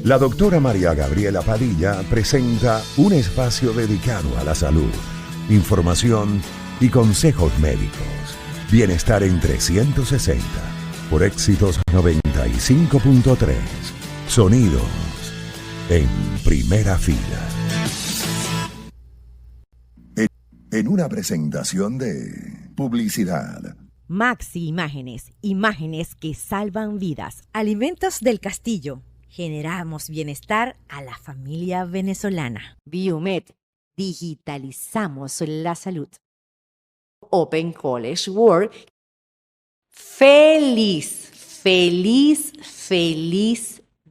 La doctora María Gabriela Padilla presenta un espacio dedicado a la salud, información y consejos médicos. Bienestar en 360 por Éxitos 95.3. Sonidos en primera fila. En una presentación de publicidad. Maxi Imágenes, imágenes que salvan vidas. Alimentos del Castillo. Generamos bienestar a la familia venezolana. Biomed, digitalizamos la salud. Open College World. Feliz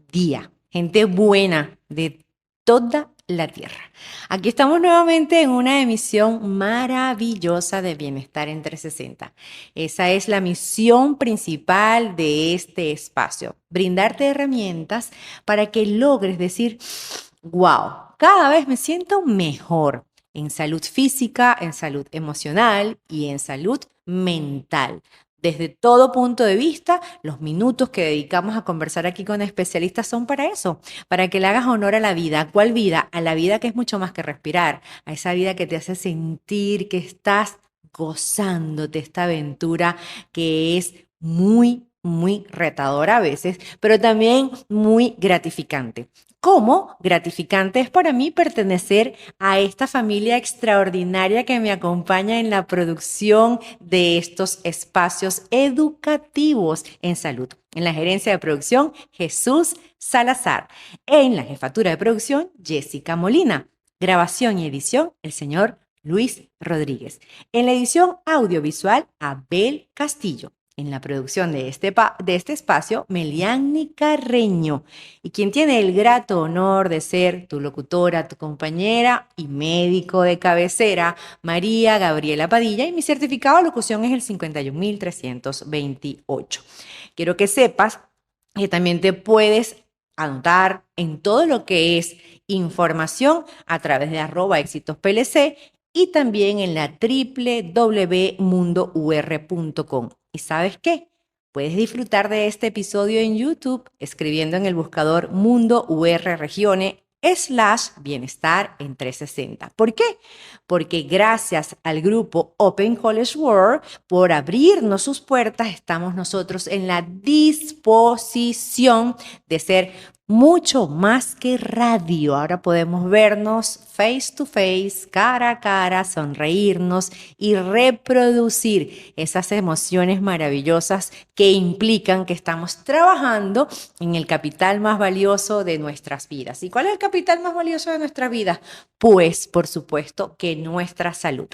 día. Gente buena de toda la tierra. Aquí estamos nuevamente en una emisión maravillosa de Bienestar en 360. Esa es la misión principal de este espacio. Brindarte herramientas para que logres decir, wow, cada vez me siento mejor en salud física, en salud emocional y en salud mental. Desde todo punto de vista, los minutos que dedicamos a conversar aquí con especialistas son para eso, para que le hagas honor a la vida. ¿A cuál vida? A la vida que es mucho más que respirar, a esa vida que te hace sentir que estás gozándote esta aventura que es muy retadora a veces, pero también muy gratificante. ¿Cómo gratificante es para mí pertenecer a esta familia extraordinaria que me acompaña en la producción de estos espacios educativos en salud? En la gerencia de producción, Jesús Salazar. En la jefatura de producción, Jessica Molina. Grabación y edición, el señor Luis Rodríguez. En la edición audiovisual, Abel Castillo. En la producción de este espacio, Meliani Carreño, y quien tiene el grato honor de ser tu locutora, tu compañera y médico de cabecera, María Gabriela Padilla, y mi certificado de locución es el 51.328. Quiero que sepas que también te puedes anotar en todo lo que es información a través de @éxitosplc y también en la www.mundour.com. ¿Y sabes qué? Puedes disfrutar de este episodio en YouTube escribiendo en el buscador Mundo UR Regiones /Bienestar en 360. ¿Por qué? Porque gracias al grupo Open College World por abrirnos sus puertas, estamos nosotros en la disposición de ser mucho más que radio. Ahora podemos vernos face to face, cara a cara, sonreírnos y reproducir esas emociones maravillosas que implican que estamos trabajando en el capital más valioso de nuestras vidas. ¿Y cuál es el capital más valioso de nuestras vidas? Pues, por supuesto, que nuestra salud.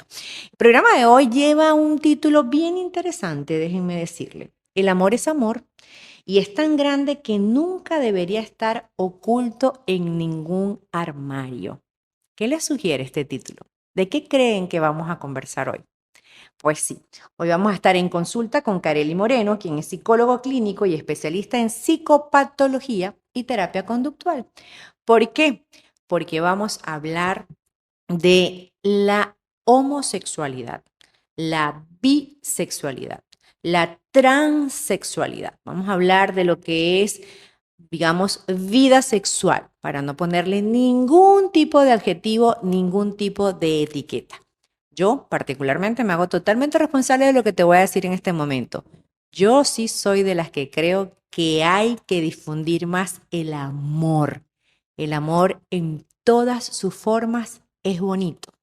El programa de hoy lleva un título bien interesante, déjenme decirle. El amor es amor. Y es tan grande que nunca debería estar oculto en ningún armario. ¿Qué les sugiere este título? ¿De qué creen que vamos a conversar hoy? Pues sí, hoy vamos a estar en consulta con Kareli Moreno, quien es psicólogo clínico y especialista en psicopatología y terapia conductual. ¿Por qué? Porque vamos a hablar de la homosexualidad, la bisexualidad, la transexualidad. Vamos a hablar de lo que es, digamos, vida sexual, para no ponerle ningún tipo de adjetivo, ningún tipo de etiqueta. Yo, particularmente, me hago totalmente responsable de lo que te voy a decir en este momento. Yo sí soy de las que creo que hay que difundir más el amor. El amor en todas sus formas es bonito.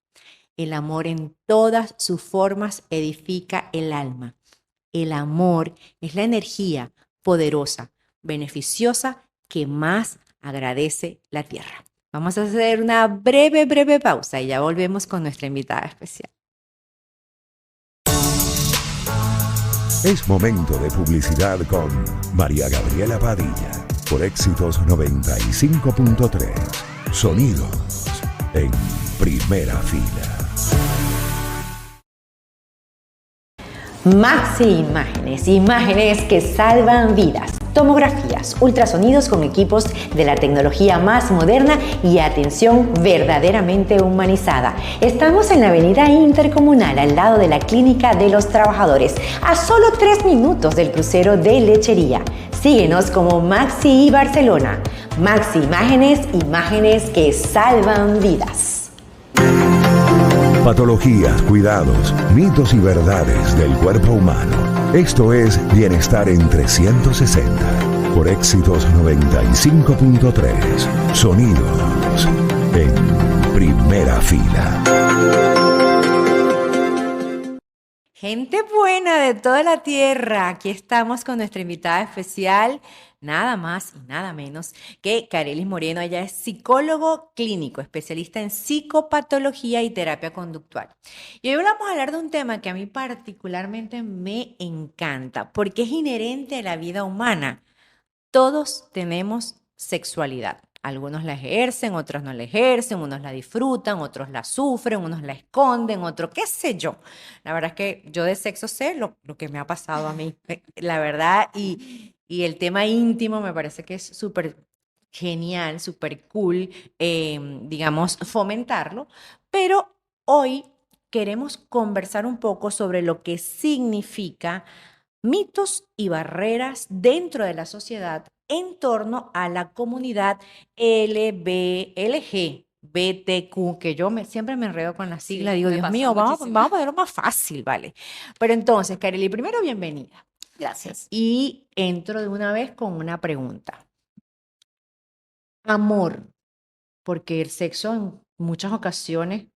El amor en todas sus formas edifica el alma. El amor es la energía poderosa, beneficiosa que más agradece la tierra. Vamos a hacer una breve pausa y ya volvemos con nuestra invitada especial. Es momento de publicidad con María Gabriela Padilla por Éxitos 95.3. Sonidos en primera fila. Maxi Imágenes, imágenes que salvan vidas. Tomografías, ultrasonidos con equipos de la tecnología más moderna y atención verdaderamente humanizada. Estamos en la avenida Intercomunal, al lado de la Clínica de los Trabajadores, a solo 3 minutos del crucero de Lechería. Síguenos como Maxi Barcelona. Maxi Imágenes, imágenes que salvan vidas. Patologías, cuidados, mitos y verdades del cuerpo humano. Esto es Bienestar en 360 por Éxitos 95.3. Sonidos en primera fila. Gente buena de toda la tierra, aquí estamos con nuestra invitada especial, nada más y nada menos que Carelis Moreno. Ella es psicólogo clínico, especialista en psicopatología y terapia conductual. Y hoy vamos a hablar de un tema que a mí particularmente me encanta, porque es inherente a la vida humana. Todos tenemos sexualidad. Algunos la ejercen, otros no la ejercen, unos la disfrutan, otros la sufren, unos la esconden, otros qué sé yo. La verdad es que yo de sexo sé lo que me ha pasado a mí, la verdad, y el tema íntimo me parece que es súper genial, súper cool, digamos, fomentarlo, pero hoy queremos conversar un poco sobre lo que significa mitos y barreras dentro de la sociedad en torno a la comunidad LGBTQ, que siempre me enredo con la sigla, Sí, digo, me Dios pasa mío, vamos muchísimo. a ponerlo más fácil, ¿vale? Pero entonces, Kareli, primero bienvenida. Gracias. Y entro de una vez con una pregunta. Amor, porque el sexo en muchas ocasiones,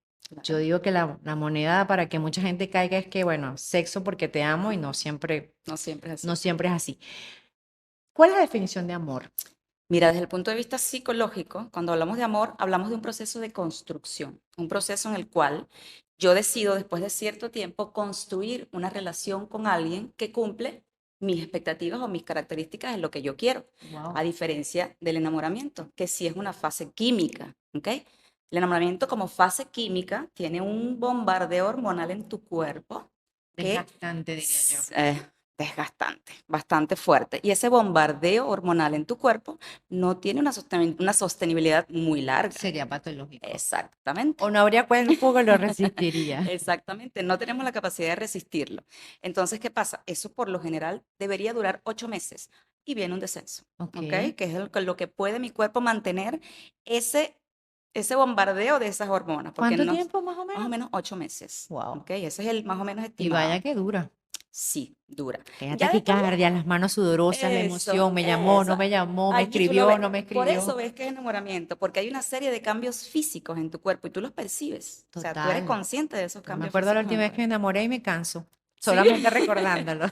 yo digo que la moneda para que mucha gente caiga es que, bueno, sexo porque te amo y no siempre No siempre es así. no siempre es así. ¿Cuál es la definición de amor? Mira, desde el punto de vista psicológico, cuando hablamos de amor, hablamos de un proceso de construcción, un proceso en el cual yo decido, después de cierto tiempo, construir una relación con alguien que cumple mis expectativas o mis características en lo que yo quiero, a diferencia del enamoramiento, que sí es una fase química, ¿ok? El enamoramiento como fase química tiene un bombardeo hormonal en tu cuerpo que Desgastante, diría yo. desgastante, bastante fuerte. Y ese bombardeo hormonal en tu cuerpo no tiene una sostenibilidad muy larga. Sería patológico. Exactamente. O no habría cuerpo que lo resistiría. Exactamente, no tenemos la capacidad de resistirlo. Entonces, ¿qué pasa? Eso por lo general debería durar 8 meses y viene un descenso, Ok. ¿ok? Que es lo que puede mi cuerpo mantener ese bombardeo de esas hormonas. Porque ¿Cuánto tiempo más o Más o menos? menos 8 meses. Wow. ¿Ok? Ese es el más o menos Y estimado. vaya que dura. Sí, dura. Que Ya después, taquicardia, las manos sudorosas, la emoción, me llamó, no me llamó, me allí tú lo escribió, ves. no me Por eso escribió. ves que es enamoramiento, porque hay una serie de cambios físicos en tu cuerpo y tú los percibes. O sea, tú eres Total. consciente de esos Yo me cambios acuerdo la físicos última en tu vez que me cuerpo. enamoré y me canso, Sí, solamente recordándolo.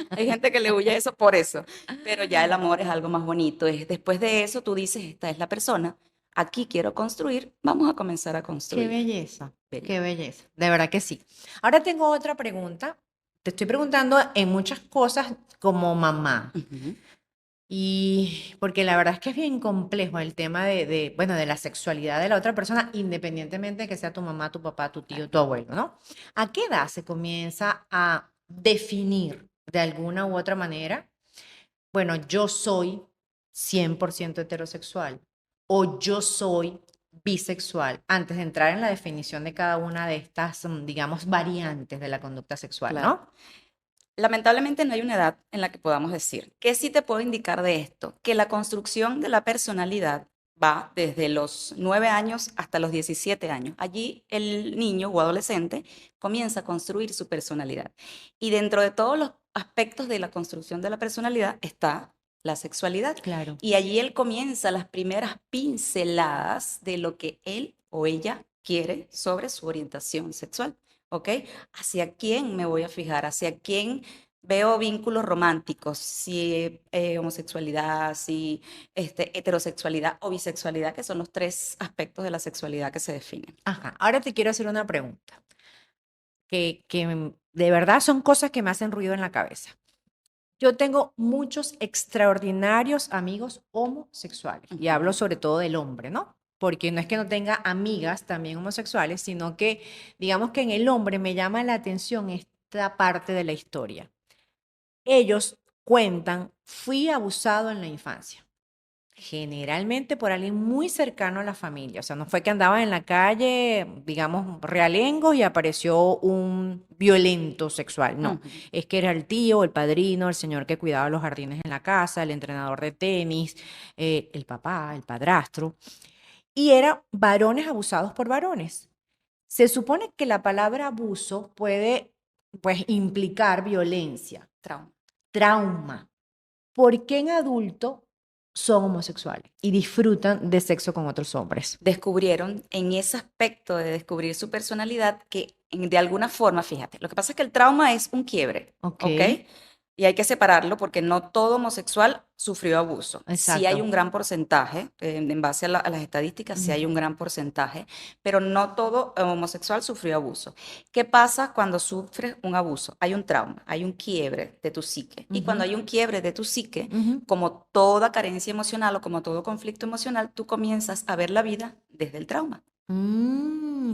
hay gente que le huye a eso por eso, pero ya el amor es algo más bonito. Es después de eso tú dices, esta es la persona, aquí quiero construir, vamos a comenzar a Qué construir. belleza, Bello. qué belleza. De verdad que sí. Ahora tengo otra pregunta. Te estoy preguntando en muchas cosas como mamá. Ujú. Y porque la verdad es que es bien complejo el tema bueno, de la sexualidad de la otra persona, independientemente de que sea tu mamá, tu papá, tu tío, tu abuelo, ¿no? ¿A qué edad se comienza a definir de alguna u otra manera? Bueno, yo soy 100% heterosexual o yo soy bisexual, antes de entrar en la definición de cada una de estas, digamos, variantes de la conducta sexual, Claro. ¿no? Lamentablemente no hay una edad en la que podamos decir. ¿Qué sí te puedo indicar de esto? Que la construcción de la personalidad va desde los 9 años hasta los 17 años. Allí el niño o adolescente comienza a construir su personalidad. Y dentro de todos los aspectos de la construcción de la personalidad está la sexualidad. Claro. Y allí él comienza las primeras pinceladas de lo que él o ella quiere sobre su orientación sexual. ¿Ok? ¿Hacia quién me voy a fijar? ¿Hacia quién veo vínculos románticos? Si homosexualidad, si heterosexualidad o bisexualidad, que son los 3 aspectos de la sexualidad que se definen. Ajá. Ahora te quiero hacer una pregunta que de verdad son cosas que me hacen ruido en la cabeza. Yo tengo muchos extraordinarios amigos homosexuales y hablo sobre todo del hombre, ¿no? Porque no es que no tenga amigas también homosexuales, sino que digamos que en el hombre me llama la atención esta parte de la historia. Ellos cuentan, fui abusado en la infancia. Generalmente por alguien muy cercano a la familia. O sea, no fue que andaba en la calle, digamos, realengo y apareció un violento sexual. No, Ujú. es que era el tío, el padrino, el señor que cuidaba los jardines en la casa, el entrenador de tenis, el papá, el padrastro. Y eran varones abusados por varones. Se supone que la palabra abuso puede, pues, implicar violencia, Trauma. trauma. ¿Por qué en adulto son homosexuales y disfrutan de sexo con otros hombres? Descubrieron en ese aspecto de descubrir su personalidad que de alguna forma, fíjate, lo que pasa es que el trauma es un quiebre, Ok, ¿ok? Y hay que separarlo porque no todo homosexual sufrió abuso. Sí hay exacto. un gran porcentaje, en base a las estadísticas, sí hay un Ujú, gran porcentaje, pero no todo homosexual sufrió abuso. ¿Qué pasa cuando sufres un abuso? Hay un trauma, hay un quiebre de tu psique. Y cuando ujú, hay un quiebre de tu psique, ujú. como toda carencia emocional o como todo conflicto emocional, tú comienzas a ver la vida desde el trauma.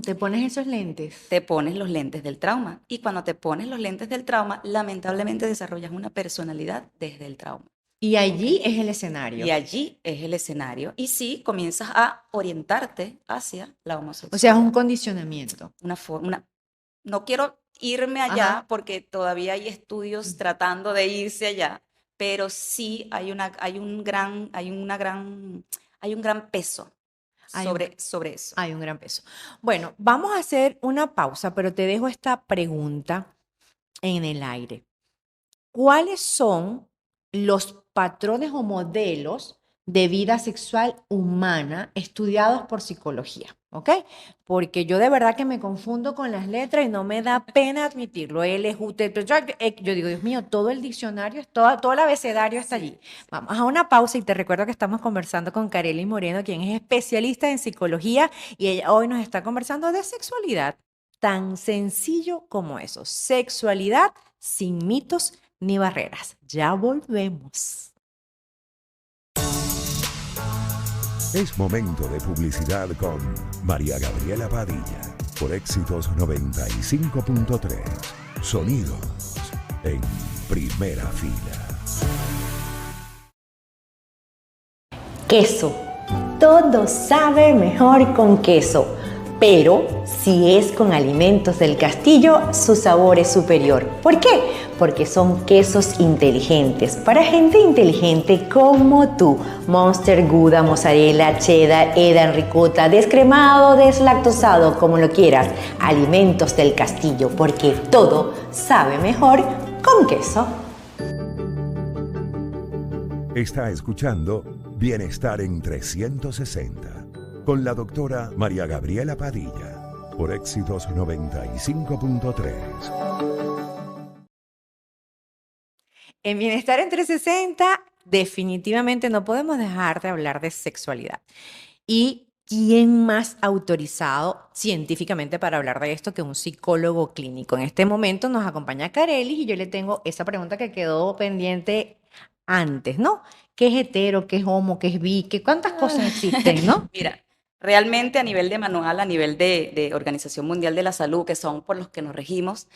Te pones esos lentes. Te pones los lentes del trauma. Y cuando te pones los lentes del trauma, lamentablemente desarrollas una personalidad desde el trauma. Y ¿Ok? allí es el Y escenario. allí es el escenario. Y sí, comienzas a orientarte hacia la O sea, es un homosexualidad. condicionamiento. Una forma, no quiero irme Ajá. allá porque todavía hay estudios tratando de irse allá, pero sí hay un gran peso Hay un, sobre eso. hay un gran peso. Bueno, vamos a hacer una pausa, pero te dejo esta pregunta en el aire. ¿Cuáles son los patrones o modelos de vida sexual humana estudiados por psicología? ¿Ok? Porque yo de verdad que me confundo con las letras y no me da pena admitirlo. L, J, T, yo digo, Dios mío, todo el diccionario, todo el abecedario está allí. Sí, sí. Vamos a una pausa y te recuerdo que estamos conversando con Karely Moreno, quien es especialista en psicología y ella hoy nos está conversando de sexualidad. Tan sencillo como eso. Sexualidad sin mitos ni barreras. Ya volvemos. Es momento de publicidad con María Gabriela Padilla por Éxitos 95.3. Sonidos en primera fila. Queso. Todo sabe mejor con queso, pero si es con alimentos del castillo, su sabor es superior. ¿Por qué? Porque son quesos inteligentes, para gente inteligente como tú. Monster, Gouda, mozzarella, cheddar, edam, ricota, descremado, deslactosado, como lo quieras. Alimentos del castillo, porque todo sabe mejor con queso. Está escuchando Bienestar en 360 con la doctora María Gabriela Padilla por Éxitos 95.3. En Bienestar en 360, definitivamente no podemos dejar de hablar de sexualidad. ¿Y quién más autorizado científicamente para hablar de esto que un psicólogo clínico? En este momento nos acompaña Karely y yo le tengo esa pregunta que quedó pendiente antes, ¿no? ¿Qué es hetero, qué es homo, qué es bi, qué cuántas cosas existen, ¿no? Mira, realmente a nivel de manual, a nivel de Organización Mundial de la Salud, que son por los que nos regimos,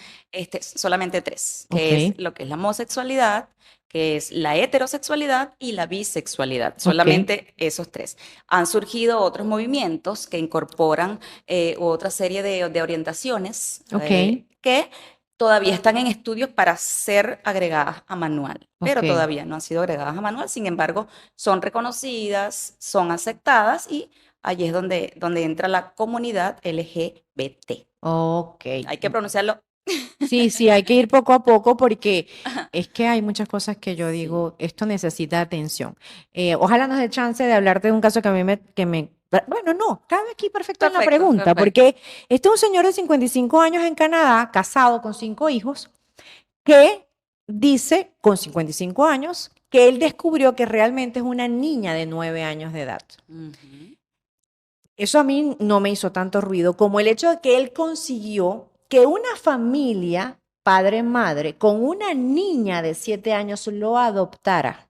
solamente tres, Ok, que es lo que es la homosexualidad, que es la heterosexualidad y la bisexualidad. ok, Solamente esos tres. Han surgido otros movimientos que incorporan otra serie de orientaciones ok, que todavía están en estudios para ser agregadas a manual, pero ok. todavía no han sido agregadas a manual. Sin embargo, son reconocidas, son aceptadas y allí es donde entra la comunidad LGBT. Ok. Hay que pronunciarlo. Sí, sí, hay que ir poco a poco porque Ajá. es que hay muchas cosas que yo Sí, digo, esto necesita atención. Ojalá nos dé chance de hablarte de un caso bueno, no, cabe aquí perfecto en la perfecto, pregunta, perfecto. porque este es un señor de 55 años en Canadá, casado con 5 hijos, que dice, con 55 años, que él descubrió que realmente es una niña de 9 años de edad. Ujú. Eso a mí no me hizo tanto ruido como el hecho de que él consiguió que una familia, padre, madre, con una niña de 7 años lo adoptara.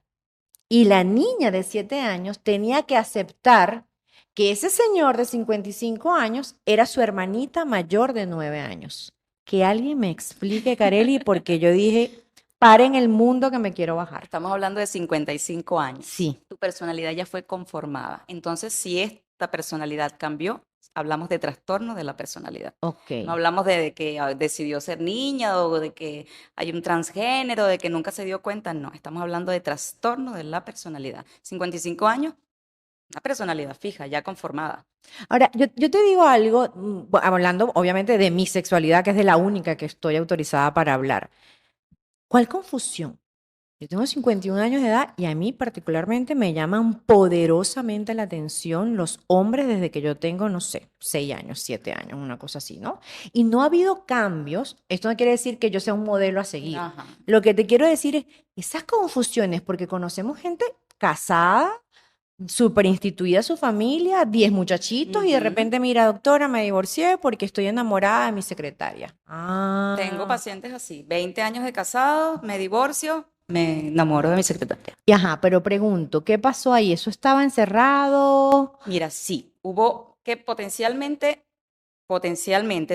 Y la niña de 7 años tenía que aceptar que ese señor de 55 años era su hermanita mayor de 9 años. Que alguien me explique, Karely, porque yo dije, paren el mundo que me quiero bajar. Estamos hablando de 55 años. Sí. Tu personalidad ya fue conformada. Entonces, si esta personalidad cambió, hablamos de trastorno de la personalidad. Ok. No hablamos de que decidió ser niña o de que hay un transgénero, de que nunca se dio cuenta. No, estamos hablando de trastorno de la personalidad. 55 años, una personalidad fija, ya conformada. Ahora, yo te digo algo, hablando obviamente de mi sexualidad, que es de la única que estoy autorizada para hablar. ¿Cuál confusión? Yo tengo 51 años de edad y a mí particularmente me llaman poderosamente la atención los hombres desde que yo tengo, no sé, 6 años, 7 años, una cosa así, ¿no? Y no ha habido cambios. Esto no quiere decir que yo sea un modelo a seguir. Ajá. Lo que te quiero decir es esas confusiones, porque conocemos gente casada, súper instituida su familia, 10 muchachitos y de Ujú. repente, mira, doctora, me divorcié porque estoy enamorada de mi secretaria. Tengo pacientes así, 20 años de casado, me divorcio, me enamoro de mi secretaria. Y ajá, pero pregunto, ¿qué pasó ahí? ¿Eso estaba encerrado? Mira, sí, hubo que potencialmente,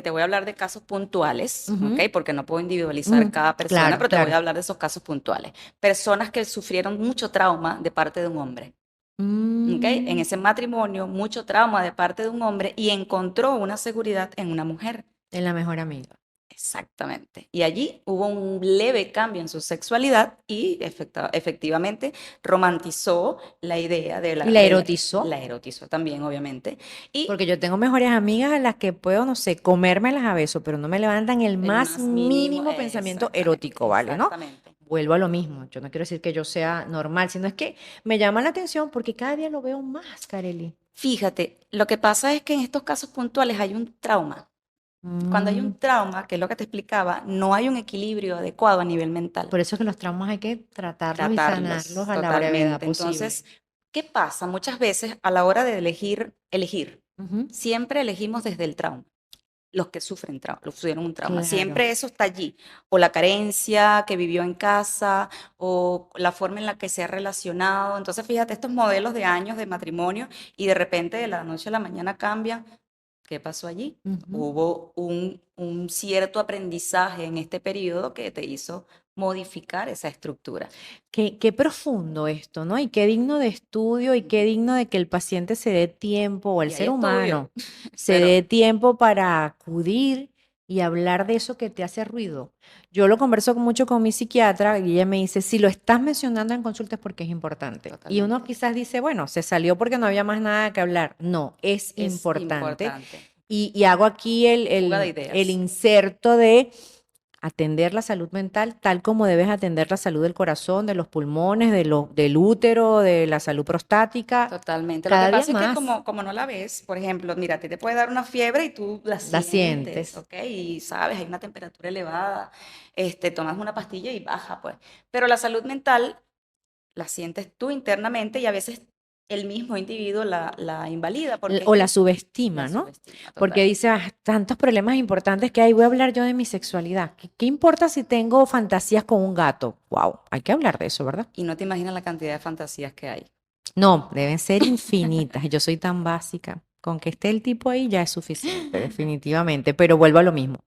te voy a hablar de casos puntuales, Ujú. ¿ok? Porque no puedo individualizar cada persona, claro, pero te voy claro. a hablar de esos casos puntuales. Personas que sufrieron mucho trauma de parte de un hombre, ¿ok? En ese matrimonio, mucho trauma de parte de un hombre y encontró una seguridad en una mujer. En la mejor amiga. Exactamente. Y allí hubo un leve cambio en su sexualidad y efectivamente romantizó la idea de ¿Y la erotizó? La erotizó también, obviamente. Y Porque yo tengo mejores amigas a las que puedo, no sé, comérmelas a besos, pero no me levantan el más mínimo pensamiento erótico, ¿vale? ¿No? Exactamente. Vuelvo a lo mismo. Yo no quiero decir que yo sea normal, sino es que me llama la atención porque cada día lo veo más, Kareli. Fíjate, lo que pasa es que en estos casos puntuales hay un trauma. Cuando hay un trauma, que es lo que te explicaba, no hay un equilibrio adecuado a nivel mental. Por eso es que los traumas hay que tratarlos y Tratarlos sanarlos a la brevedad totalmente. posible. Entonces, ¿qué pasa? Muchas veces a la hora de elegir, Ujú. siempre elegimos desde el trauma. Los que sufren sufrieron un trauma. Claro. Siempre eso está allí. O la carencia que vivió en casa, o la forma en la que se ha relacionado. Entonces, fíjate, estos modelos de años de matrimonio y de repente de la noche a la mañana cambian. ¿Qué pasó allí? Ujú. Hubo un cierto aprendizaje en este periodo que te hizo modificar esa estructura. Qué profundo esto, ¿no? Y qué digno de estudio y qué digno de que el paciente se dé tiempo, o el Y hay ser estudio, humano se pero dé tiempo para acudir y hablar de eso que te hace ruido. Yo lo converso mucho con mi psiquiatra y ella me dice, si lo estás mencionando en consulta es porque es importante. Y uno Totalmente. quizás dice, bueno, se salió porque no había más nada que hablar. No, es es importante. importante. Y hago aquí Fuga de ideas. el inserto de atender la salud mental tal como debes atender la salud del corazón, de los pulmones, del útero, de la salud prostática. Totalmente. Cada Lo que día pasa es que más. como no la ves, por ejemplo, mira, a ti te puede dar una fiebre y tú la La sientes. ¿ok? Y sabes, hay una temperatura elevada, tomas una pastilla y baja, pues. Pero la salud mental la sientes tú internamente y a veces el mismo individuo la invalida porque O la es que subestima, la ¿no? subestima Porque total. dice, tantos problemas importantes que hay, voy a hablar yo de mi sexualidad. ¿Qué importa si tengo fantasías con un gato? Wow, hay que hablar de eso, ¿verdad? Y no te imaginas la cantidad de fantasías que hay. No, deben ser infinitas. Yo soy tan básica. Con que esté el tipo ahí ya es suficiente, definitivamente. Pero vuelvo a lo mismo.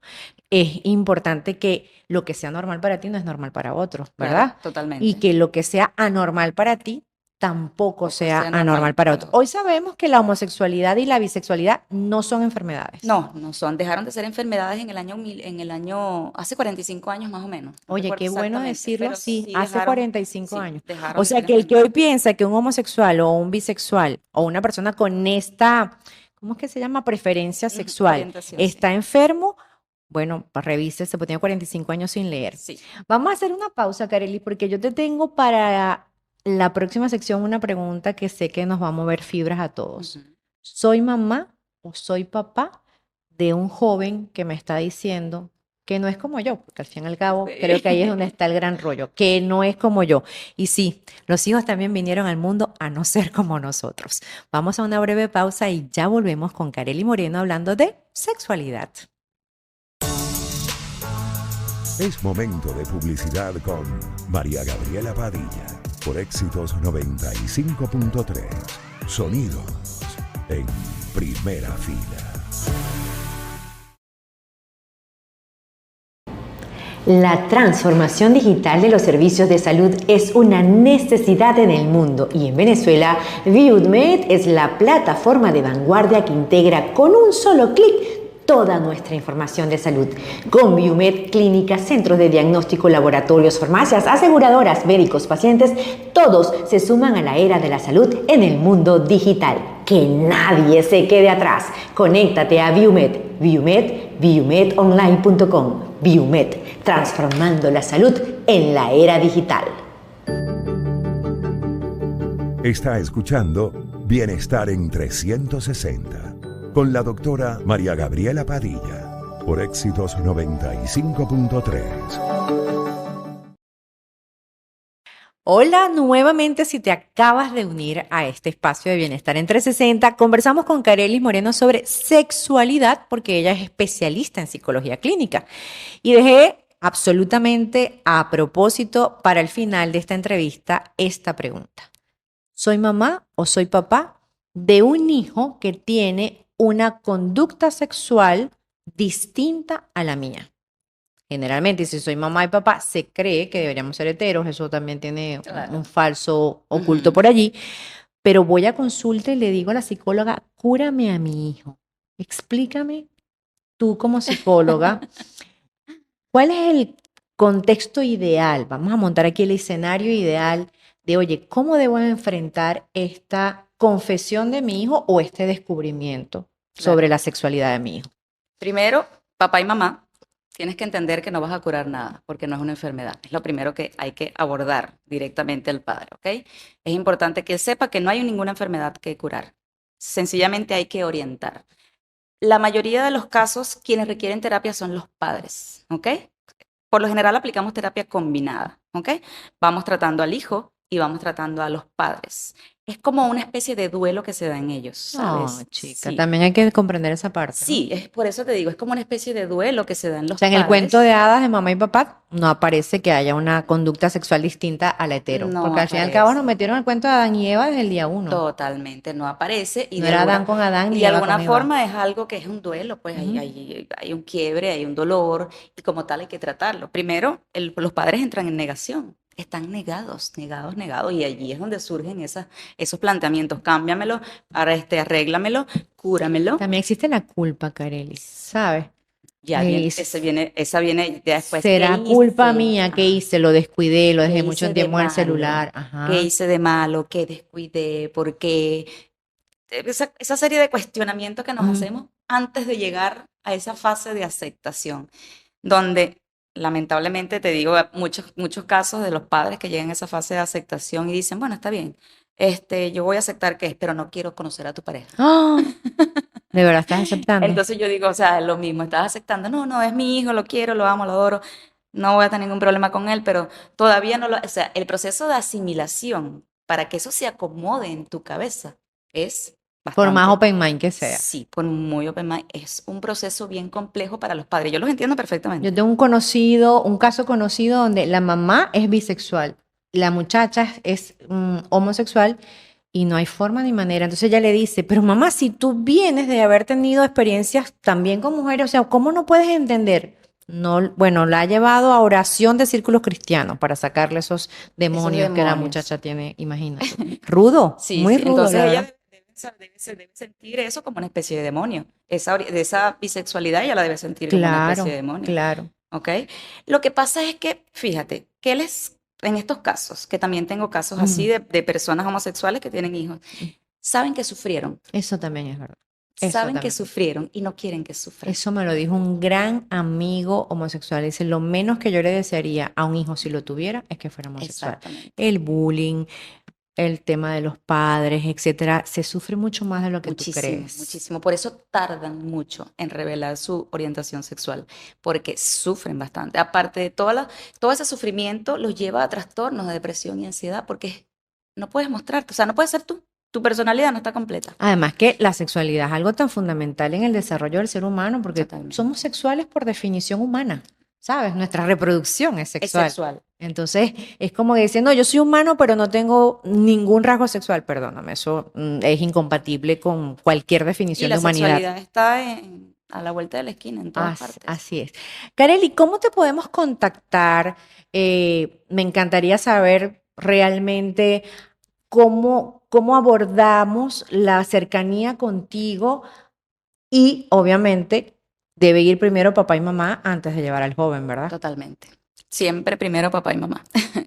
Es importante que lo que sea normal para ti no es normal para otros, Claro, ¿verdad? totalmente. Y que lo que sea anormal para ti tampoco sea sea anormal normal para para otros. otros. Hoy sabemos que la homosexualidad y la bisexualidad no son enfermedades. No son, dejaron de ser enfermedades hace 45 años más o menos. No Oye, recuerdo qué bueno exactamente, decirlo pero así, sí hace dejaron- 45 sí, años. dejaron O de sea, ser que el que hoy enfermedades. piensa que un homosexual o un bisexual o una persona con esta, ¿cómo es que se llama? Preferencia Ujú, sexual, orientación, sí. está enfermo, bueno, pues revísese, pues tiene 45 años sin leer. Sí. Vamos a hacer una pausa, Kareli, porque yo te tengo para la próxima sección una pregunta que sé que nos va a mover fibras a todos. Ujú. ¿Soy mamá o soy papá de un joven que me está diciendo que no es como yo? Porque al fin y al cabo Sí. creo que ahí es donde está el gran rollo, que no es como yo. Y sí, los hijos también vinieron al mundo a no ser como nosotros. Vamos a una breve pausa y ya volvemos con Kareli Moreno hablando de sexualidad. Es momento de publicidad con María Gabriela Padilla por Éxitos 95.3. Sonidos en primera fila. La transformación digital de los servicios de salud es una necesidad en el mundo y en Venezuela, ViewMed es la plataforma de vanguardia que integra con un solo clic toda nuestra información de salud. Con ViewMed, clínicas, centros de diagnóstico, laboratorios, farmacias, aseguradoras, médicos, pacientes, todos se suman a la era de la salud en el mundo digital. Que nadie se quede atrás. Conéctate a ViewMed. ViewMedonline.com. ViewMed, transformando la salud en la era digital. Está escuchando Bienestar en 360 con la doctora María Gabriela Padilla por Éxitos 95.3. Hola, nuevamente si te acabas de unir a este espacio de Bienestar en 360, conversamos con Carelis Moreno sobre sexualidad porque ella es especialista en psicología clínica. Y dejé absolutamente a propósito para el final de esta entrevista esta pregunta. ¿Soy mamá o soy papá de un hijo que tiene una conducta sexual distinta a la mía? Generalmente, si soy mamá y papá, se cree que deberíamos ser heteros, eso también tiene Claro. un falso oculto por allí, pero voy a consulta y le digo a la psicóloga, cúrame a mi hijo, explícame tú como psicóloga, ¿cuál es el contexto ideal? Vamos a montar aquí el escenario ideal de, oye, ¿cómo debo enfrentar esta confesión de mi hijo o este descubrimiento sobre la sexualidad de mi hijo? Primero, papá y mamá, tienes que entender que no vas a curar nada, porque no es una enfermedad. Es lo primero que hay que abordar directamente al padre, ¿ok? Es importante que él sepa que no hay ninguna enfermedad que curar. Sencillamente hay que orientar. La mayoría de los casos, quienes requieren terapia son los padres, ¿ok? Por lo general aplicamos terapia combinada, ¿ok? Vamos tratando al hijo y vamos tratando a los padres. Es como una especie de duelo que se da en ellos, ¿sabes? No, chica, Sí. también hay que comprender esa parte, ¿no? Sí, es por eso te digo, es como una especie de duelo que se da en O los sea, en el cuento padres. de hadas de mamá y papá no aparece que haya una conducta sexual distinta a la hetero, No porque al fin y al cabo nos aparece. metieron el cuento de Adán y Eva desde el día uno. Totalmente, no aparece y No de era Adán alguna, con Adán y ni de Eva alguna con Eva. forma es algo que es un duelo, pues Ujú. hay un quiebre, hay un dolor y como tal hay que tratarlo. Primero, los padres entran en negación, están negados, negados, negados y allí es donde surgen esos planteamientos. Cámbiamelo, arréglamelo, cúramelo. También existe la culpa, Carelis, ¿sabes? Ya viene, esa viene ya después. ¿Qué ¿Será culpa hice? mía que Ajá. hice? Lo descuidé, lo ¿Qué dejé mucho hice de tiempo en el malo? celular. ¿Qué Ajá. hice de malo? ¿Qué descuidé? ¿Por qué? Esa serie de cuestionamientos que nos Ujú. hacemos antes de llegar a esa fase de aceptación, donde lamentablemente te digo muchos casos de los padres que llegan a esa fase de aceptación y dicen, bueno, está bien, yo voy a aceptar que es, pero no quiero conocer a tu pareja. ¡Ah! ¿De verdad estás aceptando? Entonces yo digo, o sea, es lo mismo, estás aceptando, no, no, es mi hijo, lo quiero, lo amo, lo adoro, no voy a tener ningún problema con él, pero todavía no o sea, el proceso de asimilación para que eso se acomode en tu cabeza es Por más bastante, open mind que sea. sí, por muy open mind, es un proceso bien complejo para los padres. Yo los entiendo perfectamente. Yo tengo un caso conocido donde la mamá es bisexual, la muchacha es homosexual y no hay forma ni manera. Entonces ella le dice, pero mamá, si tú vienes de haber tenido experiencias también con mujeres, o sea, ¿cómo no puedes entender? No, bueno, la ha llevado a oración de círculos cristianos para sacarle esos demonios que la demonios. muchacha tiene, imagínate. Rudo, Sí, muy sí. rudo, Entonces la ella verdad. debe sentir eso como una especie de demonio. De esa bisexualidad ella la debe sentir como una especie de Claro, demonio. claro. ¿Ok? Lo que pasa es que, fíjate, que en estos casos, que también tengo casos así Ujú. de personas homosexuales que tienen hijos, saben que sufrieron, Eso también es verdad. Eso saben que también. sufrieron y no quieren que sufran. Eso me lo dijo un gran amigo homosexual. Dice, lo menos que yo le desearía a un hijo si lo tuviera es que fuera homosexual. Exactamente. El bullying, el tema de los padres, etcétera, se sufre mucho más de lo que tú Muchísimo, crees. muchísimo. Por eso tardan mucho en revelar su orientación sexual, porque sufren bastante. Aparte de todo ese sufrimiento los lleva a trastornos de depresión y ansiedad, porque no puedes mostrarte, o sea, no puedes ser tú. Tu personalidad no está completa. Además que la sexualidad es algo tan fundamental en el desarrollo del ser humano porque Totalmente. somos sexuales por definición humana, ¿sabes? Nuestra reproducción es Es sexual. sexual. Entonces, es como que diciendo, yo soy humano, pero no tengo ningún rasgo sexual. Perdóname, eso es incompatible con cualquier Y definición la de humanidad. sexualidad está a la vuelta de la esquina, en todas partes. Así es. Kareli, ¿cómo te podemos contactar? Me encantaría saber realmente cómo abordamos la cercanía contigo y obviamente debe ir primero papá y mamá antes de llevar al joven, ¿verdad? Totalmente. Siempre primero papá y mamá.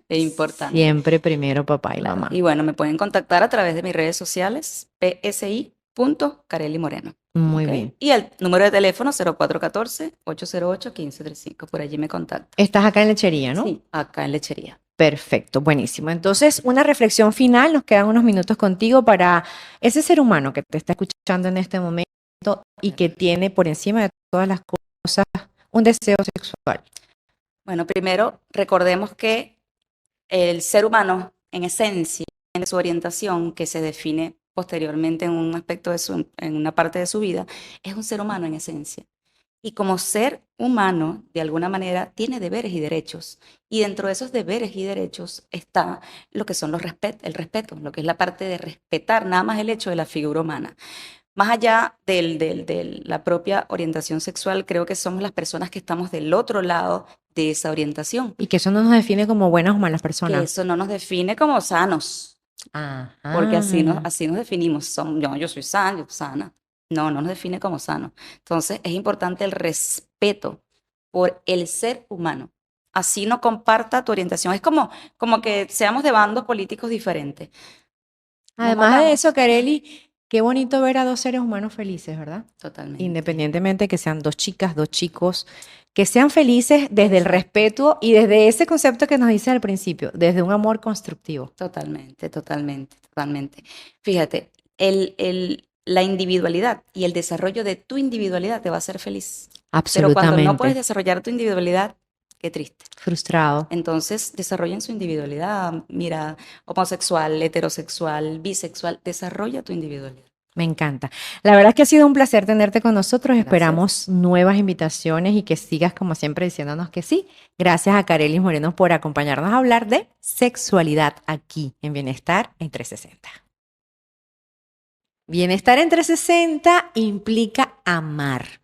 Es importante. Siempre primero papá y Claro. mamá. Y bueno, me pueden contactar a través de mis redes sociales, psi.carelimoreno. Muy ¿Ok? bien. Y el número de teléfono 0414-808-1535. Por allí me contactan. Estás acá en Lechería, ¿no? Sí, acá en Lechería. Perfecto, buenísimo. Entonces, una reflexión final, nos quedan unos minutos contigo para ese ser humano que te está escuchando en este momento y que tiene por encima de todas las cosas un deseo sexual. Bueno, primero recordemos que el ser humano, en esencia, tiene su orientación que se define posteriormente en un aspecto en una parte de su vida, es un ser humano en esencia. Y como ser humano, de alguna manera, tiene deberes y derechos. Y dentro de esos deberes y derechos está lo que son el respeto, lo que es la parte de respetar nada más el hecho de la figura humana. Más allá de la propia orientación sexual, creo que somos las personas que estamos del otro lado de esa orientación. Y que eso no nos define como buenas o malas Que personas. eso no nos define como sanos, porque así nos definimos. Yo soy sano, yo soy sana. No nos define como sano. Entonces es importante el respeto por el ser humano. Así no comparta tu orientación. Es como que seamos de bandos políticos diferentes. Además de eso, Kareli, qué bonito ver a dos seres humanos felices, ¿verdad? Totalmente. Independientemente que sean dos chicas, dos chicos, que sean felices desde el respeto y desde ese concepto que nos dice al principio, desde un amor constructivo. Totalmente, totalmente, totalmente. Fíjate, la individualidad y el desarrollo de tu individualidad te va a hacer feliz. Pero cuando no puedes Absolutamente. desarrollar tu individualidad, qué triste. Frustrado. Entonces, desarrollen su individualidad. Mira, homosexual, heterosexual, bisexual, desarrolla tu individualidad. Me encanta. La verdad es que ha sido un placer tenerte con nosotros. Gracias. Esperamos nuevas invitaciones y que sigas, como siempre, diciéndonos que sí. Gracias a Kareli Moreno por acompañarnos a hablar de sexualidad aquí en Bienestar en 360. Bienestar en 360 implica amar.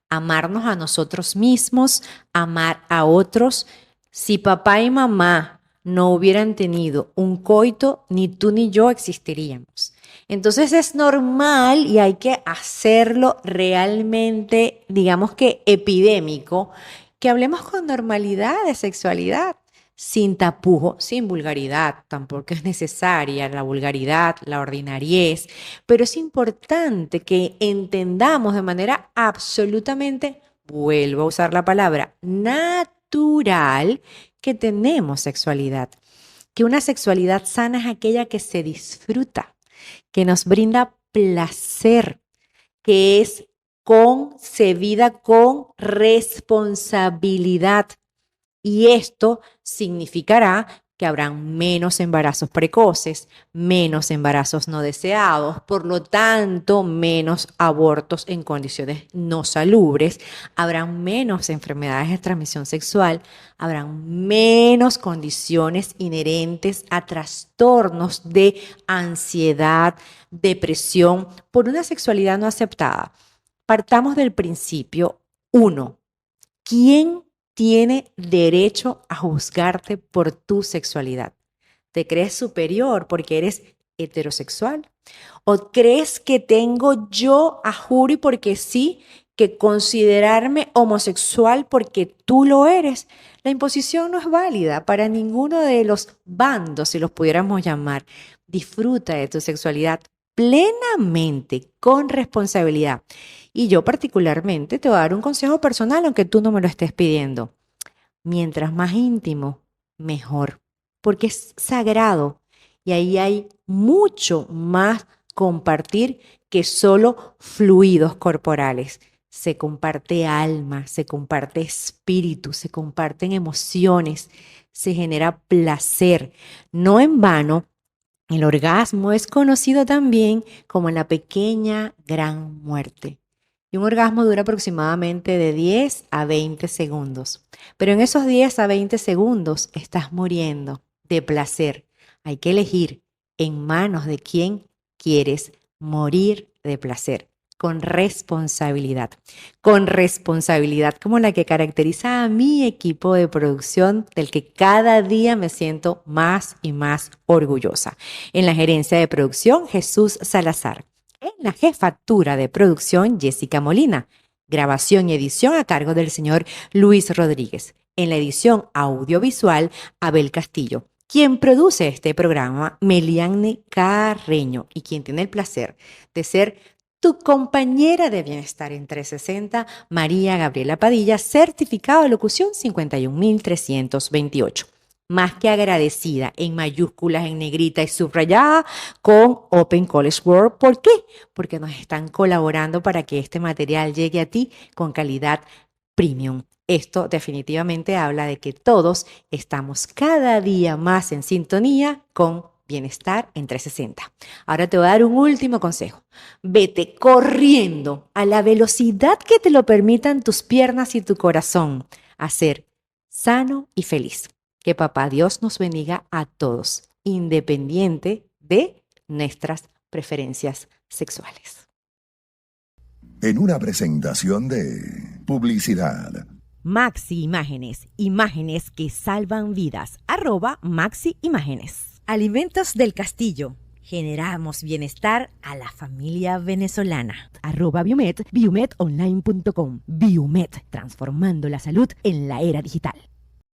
Amarnos a nosotros mismos, amar a otros. Si papá y mamá no hubieran tenido un coito, ni tú ni yo existiríamos. Entonces es normal y hay que hacerlo realmente, digamos que epidémico, que hablemos con normalidad de sexualidad, sin tapujo, sin vulgaridad, tampoco es necesaria la vulgaridad, la ordinariez, pero es importante que entendamos de manera absolutamente, vuelvo a usar la palabra, natural, que tenemos sexualidad, que una sexualidad sana es aquella que se disfruta, que nos brinda placer, que es concebida con responsabilidad. Y esto significará que habrán menos embarazos precoces, menos embarazos no deseados, por lo tanto, menos abortos en condiciones no salubres, habrán menos enfermedades de transmisión sexual, habrán menos condiciones inherentes a trastornos de ansiedad, depresión, por una sexualidad no aceptada. Partamos del principio 1. ¿Quién tiene derecho a juzgarte por tu sexualidad? ¿Te crees superior porque eres heterosexual? ¿O crees que tengo yo, a juro y porque sí, que considerarme homosexual porque tú lo eres? La imposición no es válida para ninguno de los bandos, si los pudiéramos llamar. Disfruta de tu sexualidad plenamente, con responsabilidad. Y yo particularmente te voy a dar un consejo personal, aunque tú no me lo estés pidiendo. Mientras más íntimo, mejor, porque es sagrado y ahí hay mucho más compartir que solo fluidos corporales. Se comparte alma, se comparte espíritu, se comparten emociones, se genera placer. No en vano, el orgasmo es conocido también como la pequeña gran muerte. Y un orgasmo dura aproximadamente de 10 a 20 segundos. Pero en esos 10 a 20 segundos estás muriendo de placer. Hay que elegir en manos de quién quieres morir de placer. con responsabilidad. Con responsabilidad como la que caracteriza a mi equipo de producción, del que cada día me siento más y más orgullosa. En la gerencia de producción, Jesús Salazar. En la jefatura de producción, Jessica Molina. Grabación y edición a cargo del señor Luis Rodríguez. En la edición audiovisual, Abel Castillo. Quien produce este programa, Melianne Carreño, y quien tiene el placer de ser tu compañera de bienestar en 360, María Gabriela Padilla, certificado de locución 51328. Más que agradecida, en mayúsculas, en negrita y subrayada, con Open College World. ¿Por qué? Porque nos están colaborando para que este material llegue a ti con calidad premium. Esto definitivamente habla de que todos estamos cada día más en sintonía con Bienestar en 360. Ahora te voy a dar un último consejo. Vete corriendo a la velocidad que te lo permitan tus piernas y tu corazón a ser sano y feliz. Que Papá Dios nos bendiga a todos, independiente de nuestras preferencias sexuales. En una presentación de publicidad. Maxi Imágenes, imágenes que salvan vidas. @Maxi Imágenes. Alimentos del Castillo. Generamos bienestar a la familia venezolana. @Biomet, biometonline.com. Biomet, transformando la salud en la era digital.